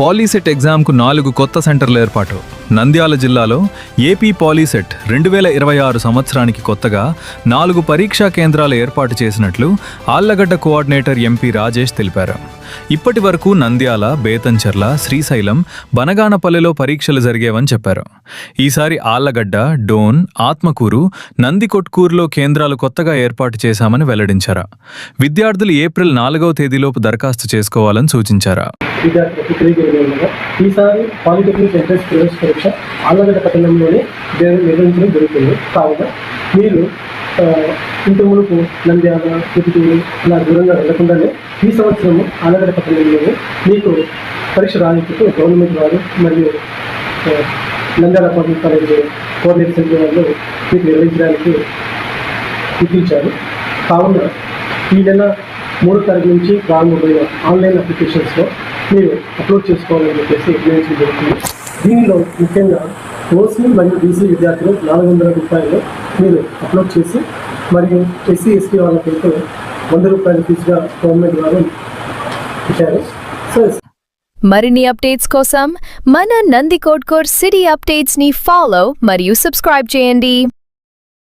POLYCET ఎగ్జామ్కు 4 కొత్త సెంటర్ల ఏర్పాటు. నంద్యాల జిల్లాలో ఏపీ పాలీసెట్ 2026 సంవత్సరానికి కొత్తగా 4 పరీక్షా కేంద్రాలు ఏర్పాటు చేసినట్లు ఆళ్లగడ్డ కోఆర్డినేటర్ ఎంపీ రాజేష్ తెలిపారు. ఇప్పటి వరకు నంద్యాల, బేతంచెర్ల, శ్రీశైలం, బనగానపల్లెలో పరీక్షలు జరిగేవని చెప్పారు. ఈసారి ఆళ్లగడ్డ, డోన్, ఆత్మకూరు, నందికొట్కూరులో కేంద్రాలు కొత్తగా ఏర్పాటు చేశామని వెల్లడించారు. విద్యార్థులు ఏప్రిల్ 4వ తేదీలోపు దరఖాస్తు చేసుకోవాలని సూచించారు. ఈసారి పాలిటెక్నిక్ ఎంట్రన్స్ ప్రవేశ పరీక్ష ఆళ్లగడ్డ పట్టణంలోనే నిర్వహించడం జరుగుతుంది. కావున మీరు ఇంటి మునుపు నంద్యాల, పుత్తూరు అలా దూరంగా వెళ్లకుండానే ఈ సంవత్సరము ఆళ్లగడ్డ పట్టణంలోనే మీకు పరీక్ష రాయించుతూ గవర్నమెంట్ వారు మరియు Nandyal public college coordinator centre వాళ్ళు మీకు నిర్వహించడానికి గుర్తించారు. కావున ఈ నెల 3వ తారీఖు నుంచి ప్రారంభమైన ఆన్లైన్ అప్లికేషన్స్లో మీరు అప్లోడ్ చేసుకోవాలని చెప్పేసి నిర్ణయించడం జరుగుతుంది. దీనిలో ముఖ్యంగా ఓసీ మరియు బీసీ విద్యార్థులు 400 రూపాయలు మీరు అప్లోడ్ చేసి, మరియు ఎస్సీ ఎస్టీ వాళ్ళకైతే 100 రూపాయల ఫీజుగా గవర్నమెంట్ వారు ఇచ్చారు. మరిన్ని అప్డేట్స్ కోసం మన నందికొట్కూర్ సిటీ అప్డేట్స్ ని ఫాలో మరియు సబ్స్క్రైబ్ చేయండి.